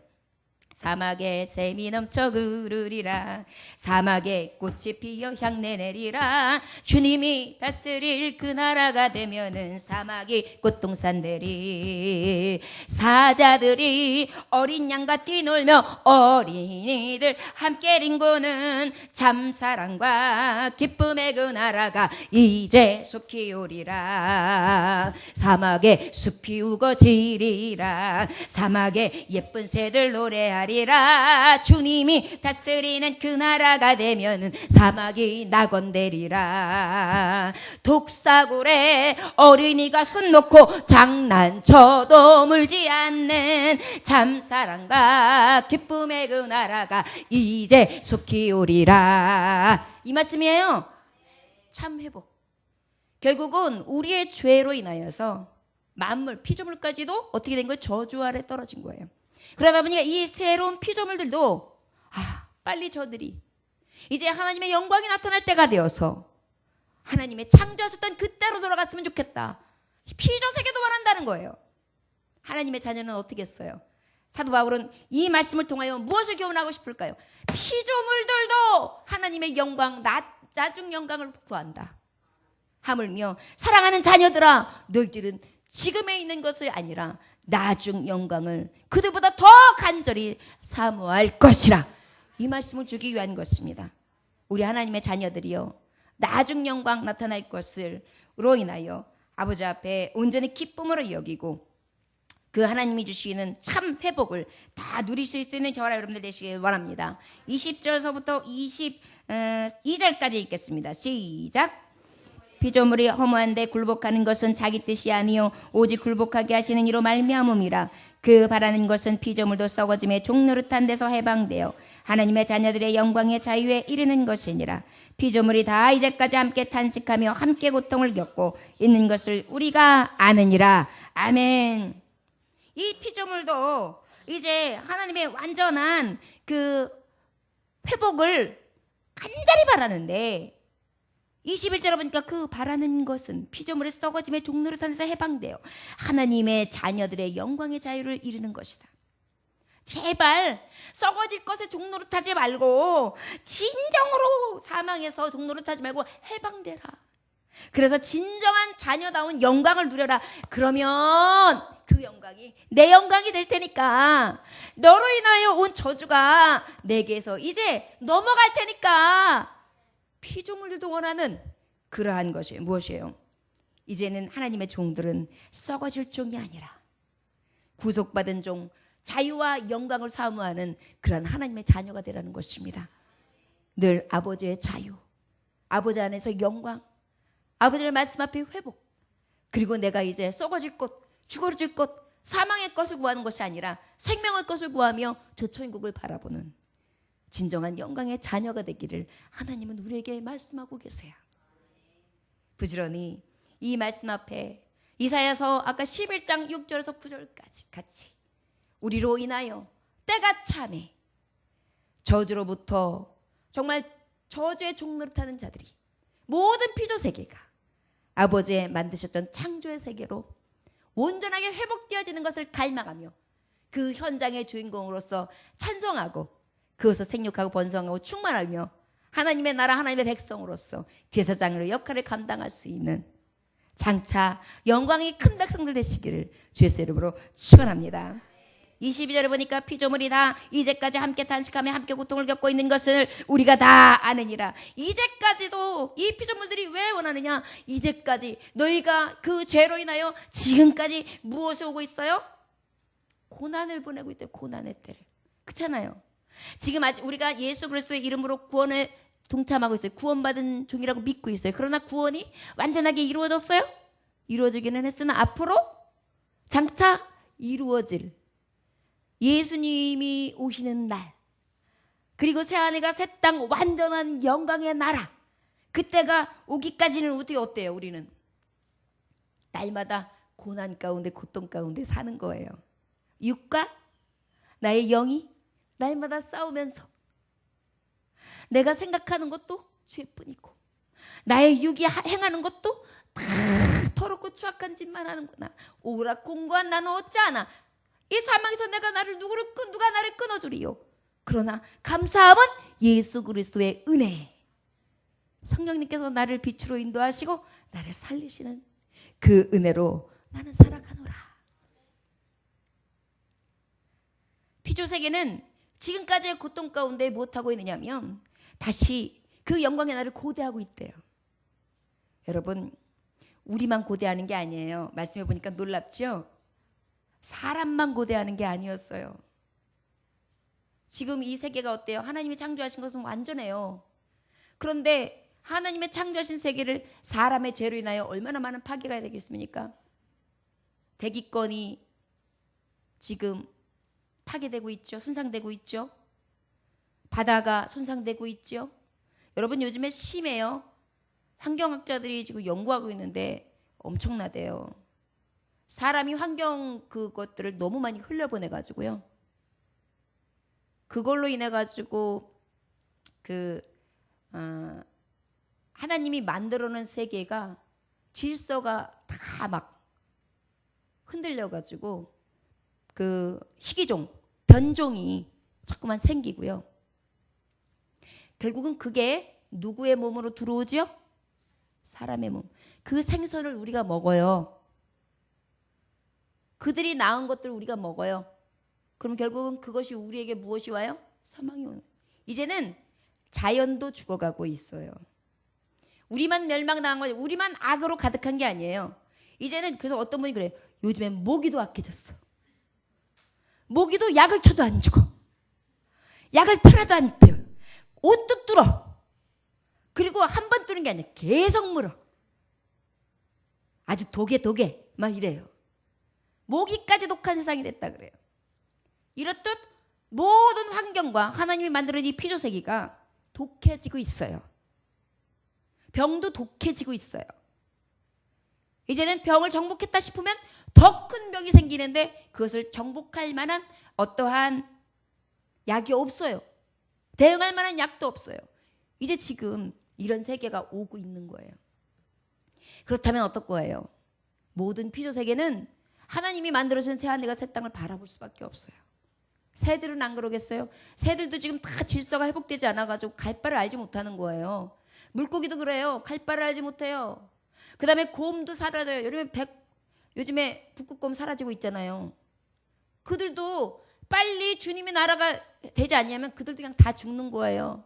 사막에 샘이 넘쳐 흐르리라. 사막에 꽃이 피어 향내 내리라. 주님이 다스릴 그 나라가 되면은 사막이 꽃동산들이, 사자들이 어린 양과 뛰놀며 어린이들 함께 링고는 참사랑과 기쁨의 그 나라가 이제 속히 오리라. 사막에 숲이 우거지리라. 사막에 예쁜 새들 노래하리라. 주님이 다스리는 그 나라가 되면은 사막이 낙원되리라. 독사굴에 어린이가 손 놓고 장난쳐도 물지 않는 참사랑과 기쁨의 그 나라가 이제 속히 오리라. 이 말씀이에요. 참 회복. 결국은 우리의 죄로 인하여서 만물, 피조물까지도 어떻게 된 거예요? 저주 아래 떨어진 거예요. 그러다 보니까 이 새로운 피조물들도 빨리 저들이 이제 하나님의 영광이 나타날 때가 되어서 하나님의 창조하셨던 그때로 돌아갔으면 좋겠다. 피조세계도 원한다는 거예요. 하나님의 자녀는 어떻게 했어요? 사도 바울은 이 말씀을 통하여 무엇을 교훈하고 싶을까요? 피조물들도 하나님의 영광, 나중 영광을 구한다. 하물며 사랑하는 자녀들아, 너희들은 지금에 있는 것이 아니라 나중 영광을 그들보다 더 간절히 사모할 것이라. 이 말씀을 주기 위한 것입니다. 우리 하나님의 자녀들이요, 나중 영광 나타날 것을로 인하여 아버지 앞에 온전히 기쁨으로 여기고 그 하나님이 주시는 참 회복을 다 누리실 수 있는 저와 여러분들 되시길 원합니다. 20절서부터 22절까지 읽겠습니다. 시작. 피조물이 허무한데 굴복하는 것은 자기 뜻이 아니요 오직 굴복하게 하시는 이로 말미암음이라. 그 바라는 것은 피조물도 썩어짐에 종노릇한 데서 해방되어 하나님의 자녀들의 영광의 자유에 이르는 것이니라. 피조물이 다 이제까지 함께 탄식하며 함께 고통을 겪고 있는 것을 우리가 아느니라. 아멘. 이 피조물도 이제 하나님의 완전한 그 회복을 간절히 바라는데 21절에 보니까 그 바라는 것은 피조물의 썩어짐의 종노릇한 데서 해방되어 하나님의 자녀들의 영광의 자유를 이루는 것이다. 제발 썩어질 것에 종노릇하지 말고 진정으로 사망해서 종노릇하지 말고 해방되라. 그래서 진정한 자녀다운 영광을 누려라. 그러면 그 영광이 내 영광이 될 테니까, 너로 인하여 온 저주가 내게서 이제 넘어갈 테니까. 피조물들도 원하는 그러한 것이 무엇이에요? 이제는 하나님의 종들은 썩어질 종이 아니라 구속받은 종, 자유와 영광을 사모하는 그런 하나님의 자녀가 되라는 것입니다. 늘 아버지의 자유, 아버지 안에서 영광, 아버지의 말씀 앞에 회복, 그리고 내가 이제 썩어질 것, 죽어질 것, 사망의 것을 구하는 것이 아니라 생명의 것을 구하며 저 천국을 바라보는 진정한 영광의 자녀가 되기를 하나님은 우리에게 말씀하고 계세요. 부지런히 이 말씀 앞에 이사야서 아까 11장 6절에서 9절까지 같이 우리로 인하여 때가 참에 저주로부터 정말 저주의 종노릇하는 자들이 모든 피조세계가 아버지의 만드셨던 창조의 세계로 온전하게 회복되어지는 것을 갈망하며 그 현장의 주인공으로서 찬송하고 그것을 생육하고 번성하고 충만하며 하나님의 나라 하나님의 백성으로서 제사장으로 역할을 감당할 수 있는 장차 영광이 큰 백성들 되시기를 주의 이름으로 축원합니다. 22절에 보니까 피조물이 다 이제까지 함께 탄식하며 함께 고통을 겪고 있는 것을 우리가 다 아느니라. 이제까지도 이 피조물들이 왜 원하느냐? 이제까지 너희가 그 죄로 인하여 지금까지 무엇이 오고 있어요? 고난을 보내고 있대요. 고난의 때를. 그렇잖아요. 지금 아직 우리가 예수 그리스도의 이름으로 구원에 동참하고 있어요. 구원받은 종이라고 믿고 있어요. 그러나 구원이 완전하게 이루어졌어요? 이루어지기는 했으나 앞으로 장차 이루어질 예수님이 오시는 날, 그리고 새하늘과 새 땅 완전한 영광의 나라, 그때가 오기까지는 어떻게 어때요? 우리는 날마다 고난 가운데 고통 가운데 사는 거예요. 육과 나의 영이 날마다 싸우면서 내가 생각하는 것도 죄뿐이고 나의 육이 행하는 것도 다 더럽고 추악한 짓만 하는구나. 오락공고한 나는 어찌 하나. 이 사망에서 누가 나를 끊어주리요. 그러나 감사함은 예수 그리스도의 은혜. 성령님께서 나를 빛으로 인도하시고 나를 살리시는 그 은혜로 나는 살아가노라. 피조세계는 지금까지의 고통 가운데 무엇하고 있느냐면 다시 그 영광의 나를 고대하고 있대요. 여러분, 우리만 고대하는 게 아니에요. 말씀해 보니까 놀랍죠? 사람만 고대하는 게 아니었어요. 지금 이 세계가 어때요? 하나님이 창조하신 것은 완전해요. 그런데 하나님의 창조하신 세계를 사람의 죄로 인하여 얼마나 많은 파괴가 되겠습니까? 대기권이 지금 파괴되고 있죠. 손상되고 있죠. 바다가 손상되고 있죠. 여러분, 요즘에 심해요. 환경학자들이 지금 연구하고 있는데 엄청나대요. 사람이 환경 그것들을 너무 많이 흘려보내가지고요. 그걸로 인해가지고 하나님이 만들어놓은 세계가 질서가 다 막 흔들려가지고 그 희귀종, 변종이 자꾸만 생기고요. 결국은 그게 누구의 몸으로 들어오죠? 사람의 몸. 그 생선을 우리가 먹어요. 그들이 낳은 것들을 우리가 먹어요. 그럼 결국은 그것이 우리에게 무엇이 와요? 사망이 오는. 이제는 자연도 죽어가고 있어요. 우리만 멸망당한 거죠. 우리만 악으로 가득한 게 아니에요. 이제는 그래서 어떤 분이 그래요. 요즘엔 모기도 악해졌어. 모기도 약을 쳐도 안 죽어. 약을 팔아도 안 빼요. 옷도 뚫어. 그리고 한 번 뚫는 게 아니라 계속 물어. 아주 독에 막 이래요. 모기까지 독한 세상이 됐다 그래요. 이렇듯 모든 환경과 하나님이 만들어낸 이 피조세계가 독해지고 있어요. 병도 독해지고 있어요. 이제는 병을 정복했다 싶으면 더 큰 병이 생기는데 그것을 정복할 만한 어떠한 약이 없어요. 대응할 만한 약도 없어요. 이제 지금 이런 세계가 오고 있는 거예요. 그렇다면 어떨 거예요? 모든 피조세계는 하나님이 만들어주신 새하늘과 새 땅을 바라볼 수밖에 없어요. 새들은 안 그러겠어요? 새들도 지금 다 질서가 회복되지 않아가지고 갈 바를 알지 못하는 거예요. 물고기도 그래요. 갈 바를 알지 못해요. 그 다음에 곰도 사라져요. 요즘에 북극곰 사라지고 있잖아요. 그들도 빨리 주님의 나라가 되지 않냐면 그들도 그냥 다 죽는 거예요.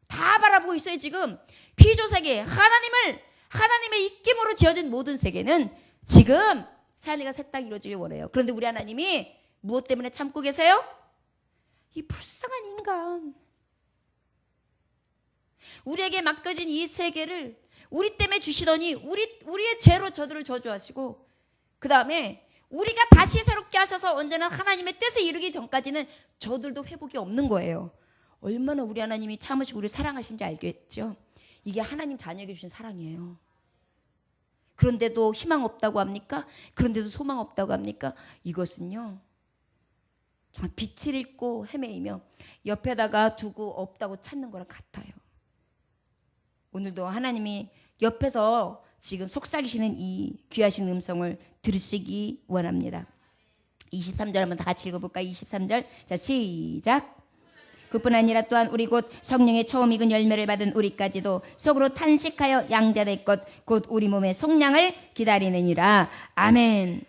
다 바라보고 있어요. 지금 피조세계, 하나님의 입김으로 지어진 모든 세계는 지금 새하늘과 새 땅이 이루어지길 원해요. 그런데 우리 하나님이 무엇 때문에 참고 계세요? 이 불쌍한 인간. 우리에게 맡겨진 이 세계를 우리 때문에 주시더니 우리의 죄로 저들을 저주하시고 그 다음에 우리가 다시 새롭게 하셔서 언제나 하나님의 뜻을 이루기 전까지는 저들도 회복이 없는 거예요. 얼마나 우리 하나님이 참으시고 우리를 사랑하신지 알겠죠? 이게 하나님 자녀에게 주신 사랑이에요. 그런데도 희망 없다고 합니까? 그런데도 소망 없다고 합니까? 이것은요 정말 빛을 잃고 헤매이며 옆에다가 두고 없다고 찾는 거랑 같아요. 오늘도 하나님이 옆에서 지금 속삭이시는 이 귀하신 음성을 들으시기 원합니다. 23절 한번 다 같이 읽어볼까요? 23절. 자, 시작. 그뿐 아니라 또한 우리 곧 성령의 처음 익은 열매를 받은 우리까지도 속으로 탄식하여 양자될 것 곧 우리 몸의 속량을 기다리느니라. 아멘.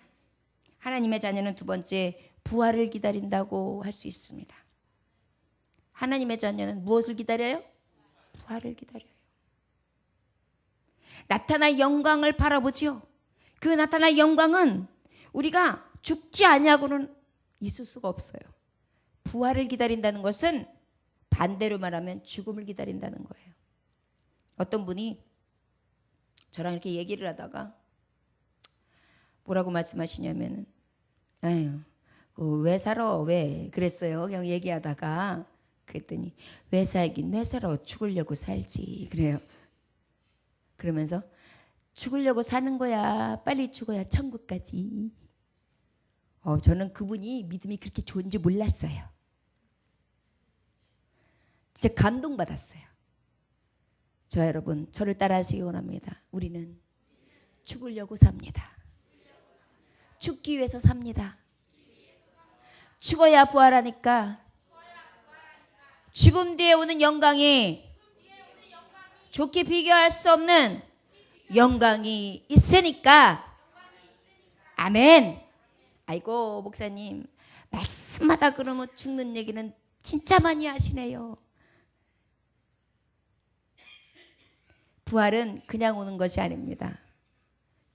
하나님의 자녀는 두 번째 부활을 기다린다고 할 수 있습니다. 하나님의 자녀는 무엇을 기다려요? 부활을 기다려요. 나타날 영광을 바라보지요. 그 나타날 영광은 우리가 죽지 아니하고는 있을 수가 없어요. 부활을 기다린다는 것은 반대로 말하면 죽음을 기다린다는 거예요. 어떤 분이 저랑 이렇게 얘기를 하다가 뭐라고 말씀하시냐면, 아유, 왜 살아? 왜? 그랬어요. 그냥 얘기하다가 그랬더니 왜 살긴 왜 살아? 죽으려고 살지. 그래요. 그러면서 죽으려고 사는 거야. 빨리 죽어야 천국 가지. 저는 그분이 믿음이 그렇게 좋은지 몰랐어요. 진짜 감동받았어요. 저 여러분, 저를 따라하시기 원합니다. 우리는 죽으려고 삽니다. 죽기 위해서 삽니다. 죽어야 부활하니까 죽음 뒤에 오는 영광이 좋게 비교할 수 없는 영광이 있으니까. 아멘. 아이고 목사님 말씀마다 그러면 죽는 얘기는 진짜 많이 하시네요. 부활은 그냥 오는 것이 아닙니다.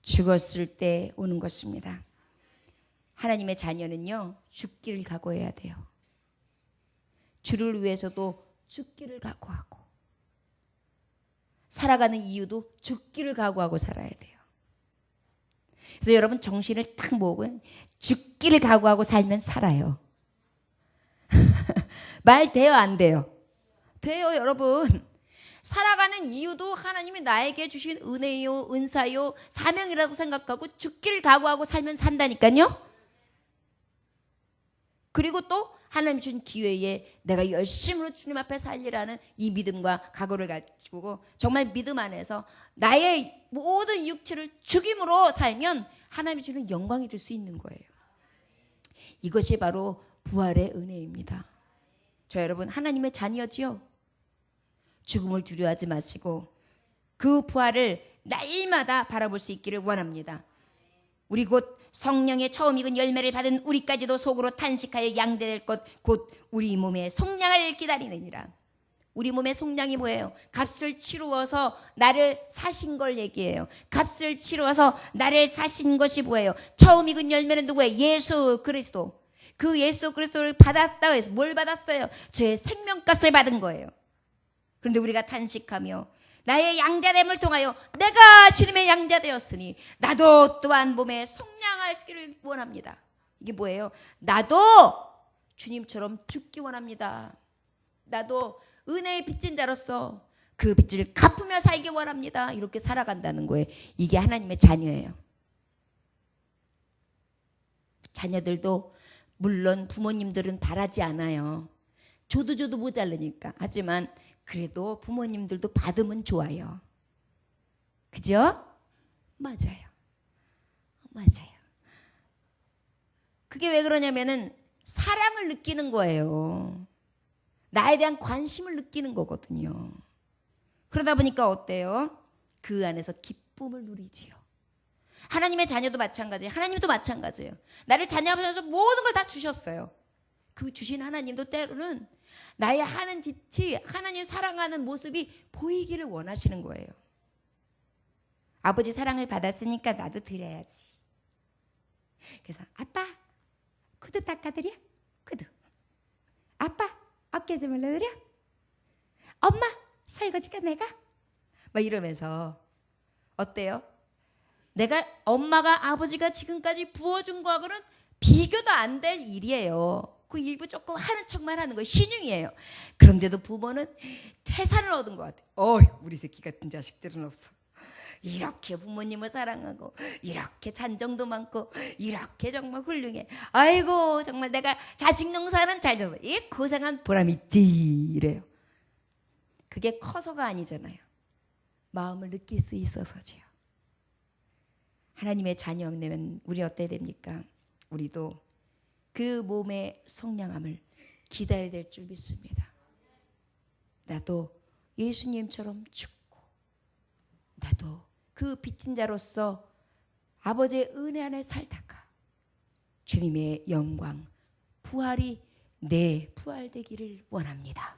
죽었을 때 오는 것입니다. 하나님의 자녀는요, 죽기를 각오해야 돼요. 주를 위해서도 죽기를 각오하고, 살아가는 이유도 죽기를 각오하고 살아야 돼요. 그래서 여러분 정신을 딱 모으고 죽기를 각오하고 살면 살아요. 말 돼요, 안 돼요? 돼요, 여러분. 살아가는 이유도 하나님이 나에게 주신 은혜요, 은사요, 사명이라고 생각하고 죽기를 각오하고 살면 산다니까요. 그리고 또 하나님 주신 기회에 내가 열심으로 주님 앞에 살리라는 이 믿음과 각오를 가지고 정말 믿음 안에서 나의 모든 육체를 죽임으로 살면 하나님이 주는 영광이 될 수 있는 거예요. 이것이 바로 부활의 은혜입니다. 저 여러분 하나님의 자녀지요. 죽음을 두려워하지 마시고 그 부활을 날마다 바라볼 수 있기를 원합니다. 우리 곧 성령의 처음 익은 열매를 받은 우리까지도 속으로 탄식하여 양대될 것 곧 우리 몸의 속량을 기다리느니라. 우리 몸의 속량이 뭐예요? 값을 치루어서 나를 사신 걸 얘기해요. 값을 치루어서 나를 사신 것이 뭐예요? 처음 익은 열매는 누구예요? 예수 그리스도. 그 예수 그리스도를 받았다고 해서 뭘 받았어요? 저의 생명값을 받은 거예요. 그런데 우리가 탄식하며 나의 양자됨을 통하여 내가 주님의 양자되었으니 나도 또한 몸에 속량하시기를 원합니다. 이게 뭐예요? 나도 주님처럼 죽기 원합니다. 나도 은혜의 빚진 자로서 그 빚을 갚으며 살기 원합니다. 이렇게 살아간다는 거예요. 이게 하나님의 자녀예요. 자녀들도 물론 부모님들은 바라지 않아요. 줘도 모자르니까. 하지만 그래도 부모님들도 받으면 좋아요. 그죠? 맞아요. 그게 왜 그러냐면은 사랑을 느끼는 거예요. 나에 대한 관심을 느끼는 거거든요. 그러다 보니까 어때요? 그 안에서 기쁨을 누리지요. 하나님의 자녀도 마찬가지예요. 하나님도 마찬가지예요. 나를 자녀하셔서 모든 걸 다 주셨어요. 그 주신 하나님도 때로는 나의 하는 짓이 하나님 사랑하는 모습이 보이기를 원하시는 거예요. 아버지 사랑을 받았으니까 나도 드려야지. 그래서 아빠 구두 닦아드려? 구두. 아빠 어깨 좀 올려드려? 엄마 설거지가 내가? 막 이러면서 어때요? 내가 엄마가 아버지가 지금까지 부어준 거하고는 비교도 안 될 일이에요. 그 일부 조금 하는 척만 하는 거 신용이에요. 그런데도 부모는 태산을 얻은 것 같아요. 우리 새끼 같은 자식들은 없어. 이렇게 부모님을 사랑하고 이렇게 잔정도 많고 이렇게 정말 훌륭해. 아이고 정말 내가 자식 농사는 잘 져서 이 고생한 보람 있지 이래요. 그게 커서가 아니잖아요. 마음을 느낄 수 있어서죠. 하나님의 자녀면 우리 어때야 됩니까? 우리도 그 몸의 속량함을 기다려야 될 줄 믿습니다. 나도 예수님처럼 죽고 나도 그 빚진 자로서 아버지의 은혜 안에 살다가 주님의 영광, 부활이 내 부활되기를 원합니다.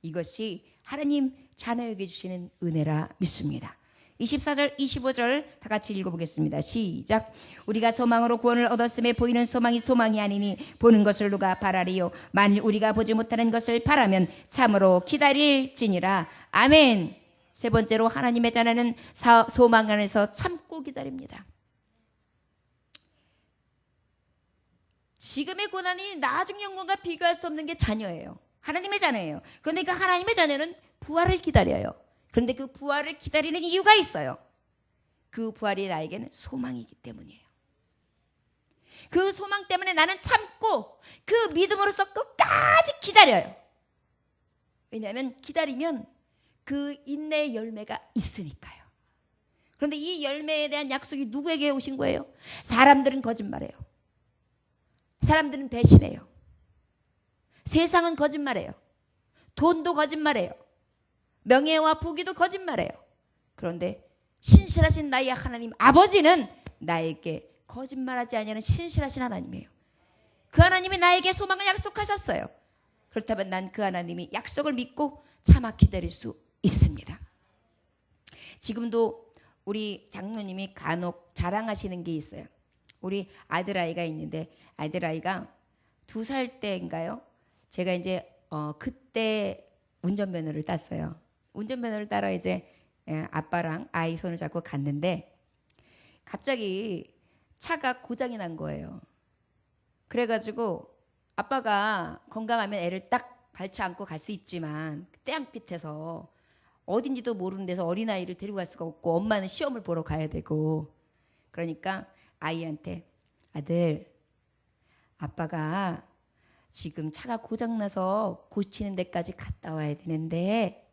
이것이 하나님 자녀에게 주시는 은혜라 믿습니다. 24절 25절 다 같이 읽어보겠습니다. 시작. 우리가 소망으로 구원을 얻었음에 보이는 소망이 소망이 아니니 보는 것을 누가 바라리요. 만일 우리가 보지 못하는 것을 바라면 참으로 기다릴지니라. 아멘. 세 번째로 하나님의 자녀는 소망 안에서 참고 기다립니다. 지금의 고난이 나중 영광과 비교할 수 없는 게 자녀예요. 하나님의 자녀예요. 그런데 그 하나님의 자녀는 부활을 기다려요. 그런데 그 부활을 기다리는 이유가 있어요. 그 부활이 나에게는 소망이기 때문이에요. 그 소망 때문에 나는 참고 그 믿음으로서 끝까지 기다려요. 왜냐하면 기다리면 그 인내의 열매가 있으니까요. 그런데 이 열매에 대한 약속이 누구에게 오신 거예요? 사람들은 거짓말해요. 사람들은 배신해요. 세상은 거짓말해요. 돈도 거짓말해요. 명예와 부귀도 거짓말해요. 그런데 신실하신 나의 하나님 아버지는 나에게 거짓말하지 아니하는 신실하신 하나님이에요. 그 하나님이 나에게 소망을 약속하셨어요. 그렇다면 난 그 하나님이 약속을 믿고 참아 기다릴 수 있습니다. 지금도 우리 장로님이 간혹 자랑하시는 게 있어요. 우리 아들아이가 있는데 아들아이가 2살 때인가요? 제가 이제 그때 운전면허를 땄어요. 운전면허를 따러 이제 아빠랑 아이 손을 잡고 갔는데 갑자기 차가 고장이 난 거예요. 그래가지고 아빠가 건강하면 애를 딱 발차 안고 갈 수 있지만 태양빛에서 어딘지도 모르는 데서 어린아이를 데리고 갈 수가 없고 엄마는 시험을 보러 가야 되고 그러니까 아이한테 아들 아빠가 지금 차가 고장나서 고치는 데까지 갔다 와야 되는데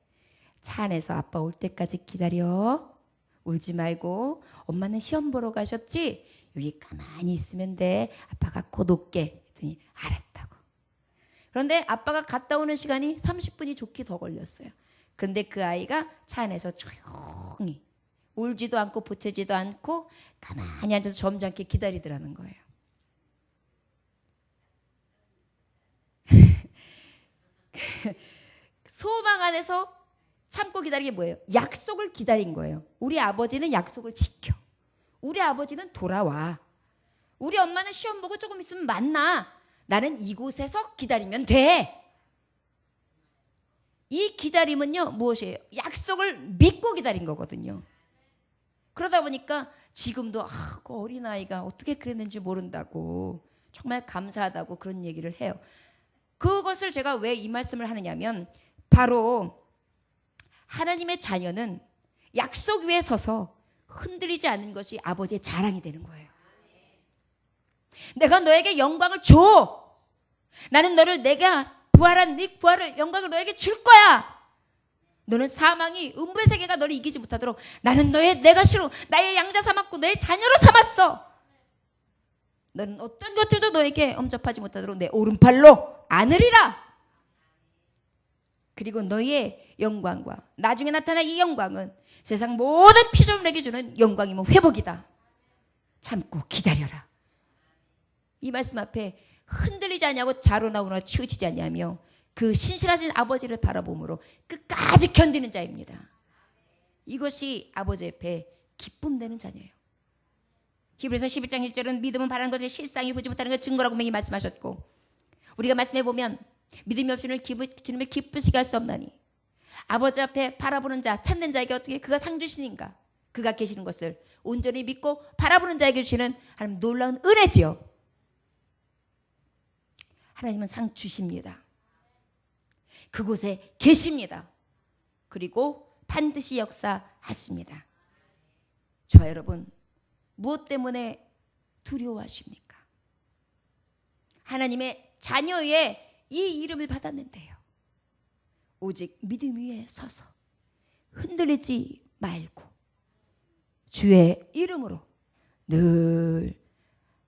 차 안에서 아빠 올 때까지 기다려. 울지 말고 엄마는 시험 보러 가셨지? 여기 가만히 있으면 돼. 아빠가 곧 올게. 했더니 알았다고. 그런데 아빠가 갔다 오는 시간이 30분이 좋게 더 걸렸어요. 그런데 그 아이가 차 안에서 조용히 울지도 않고 보채지도 않고 가만히 앉아서 점잖게 기다리더라는 거예요. 소망 안에서 참고 기다리는 게 뭐예요? 약속을 기다린 거예요. 우리 아버지는 약속을 지켜. 우리 아버지는 돌아와. 우리 엄마는 시험 보고 조금 있으면 만나. 나는 이곳에서 기다리면 돼. 이 기다림은요 무엇이에요? 약속을 믿고 기다린 거거든요. 그러다 보니까 지금도 그 어린아이가 어떻게 그랬는지 모른다고 정말 감사하다고 그런 얘기를 해요. 그것을 제가 왜 이 말씀을 하느냐면 바로 하나님의 자녀는 약속 위에 서서 흔들리지 않는 것이 아버지의 자랑이 되는 거예요. 내가 너에게 영광을 줘. 나는 너를 내가 부활한 네 부활을 영광을 너에게 줄 거야. 너는 사망이 음부의 세계가 너를 이기지 못하도록 나는 너의 내 것으로 나의 양자 삼았고 너의 자녀로 삼았어. 너는 어떤 것들도 너에게 엄접하지 못하도록 내 오른팔로 안으리라. 그리고 너의 영광과 나중에 나타날 이 영광은 세상 모든 피조물에게 주는 영광이면 회복이다. 참고 기다려라. 이 말씀 앞에 흔들리지 않냐고 자로 나오나 치우치지 않냐며 그 신실하신 아버지를 바라보므로 끝까지 견디는 자입니다. 이것이 아버지 앞에 기쁨 되는 자녀예요. 히브리서 11장 1절은 믿음은 바라는 것을 실상이 보지 못하는 것 증거라고 분명히 말씀하셨고 우리가 말씀해 보면 믿음이 없이는 주님을 기쁘시게 할 수 없나니 아버지 앞에 바라보는 자 찾는 자에게 어떻게 그가 상 주시는가 그가 계시는 것을 온전히 믿고 바라보는 자에게 주시는 하나님 놀라운 은혜지요. 하나님은 상 주십니다. 그곳에 계십니다. 그리고 반드시 역사하십니다. 저와 여러분 무엇 때문에 두려워하십니까? 하나님의 자녀의 이 이름을 받았는데요. 오직 믿음 위에 서서 흔들리지 말고 주의 이름으로 늘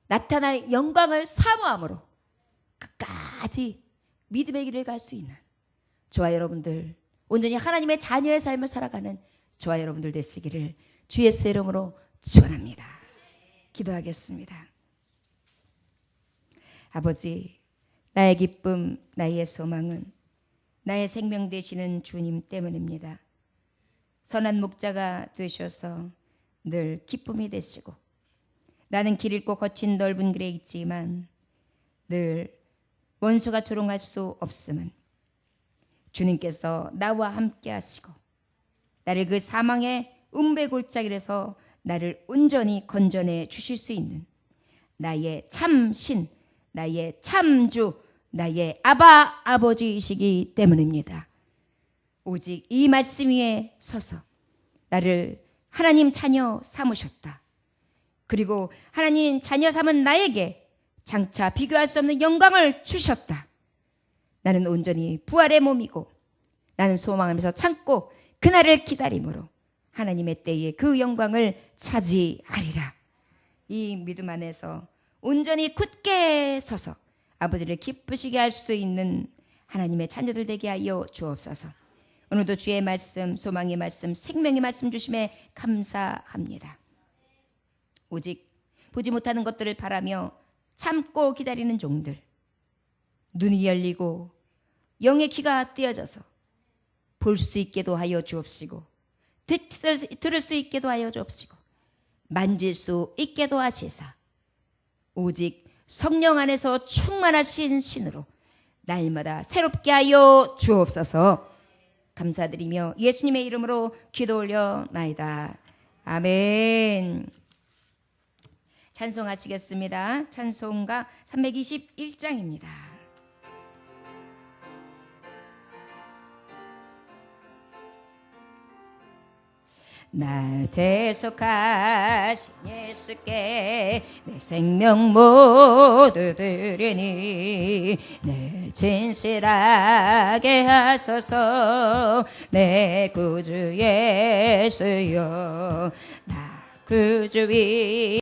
나타날 영광을 사모함으로 끝까지 믿음의 길을 갈 수 있는 저와 여러분들 온전히 하나님의 자녀의 삶을 살아가는 저와 여러분들 되시기를 주 예수의 이름으로 축원합니다. 기도하겠습니다. 아버지, 나의 기쁨, 나의 소망은 나의 생명 되시는 주님 때문입니다. 선한 목자가 되셔서 늘 기쁨이 되시고, 나는 길 잃고 거친 넓은 길에 있지만 늘 원수가 조롱할 수 없음은 주님께서 나와 함께 하시고 나를 그 사망의 운배골짜기에서 나를 온전히 건져내 주실 수 있는 나의 참신, 나의 참주, 나의 아버지이시기 때문입니다. 오직 이 말씀 위에 서서 나를 하나님 자녀 삼으셨다. 그리고 하나님 자녀 삼은 나에게 장차 비교할 수 없는 영광을 주셨다. 나는 온전히 부활의 몸이고 나는 소망하면서 참고 그날을 기다림으로 하나님의 때에 그 영광을 차지하리라. 이 믿음 안에서 온전히 굳게 서서 아버지를 기쁘시게 할 수 있는 하나님의 자녀들 되게 하여 주옵소서. 오늘도 주의 말씀, 소망의 말씀, 생명의 말씀 주심에 감사합니다. 오직 보지 못하는 것들을 바라며 참고 기다리는 종들, 눈이 열리고 영의 귀가 띄어져서 볼 수 있게도 하여 주옵시고, 들을 수 있게도 하여 주옵시고, 만질 수 있게도 하시사 오직 성령 안에서 충만하신 신으로 날마다 새롭게 하여 주옵소서. 감사드리며 예수님의 이름으로 기도 올려나이다. 아멘. 찬송하시겠습니다. 찬송가 321장입니다. 날 대속하신 예수께 내 생명 모두 드리니 늘 진실하게 하소서. 내 구주 예수여, 나 구주 위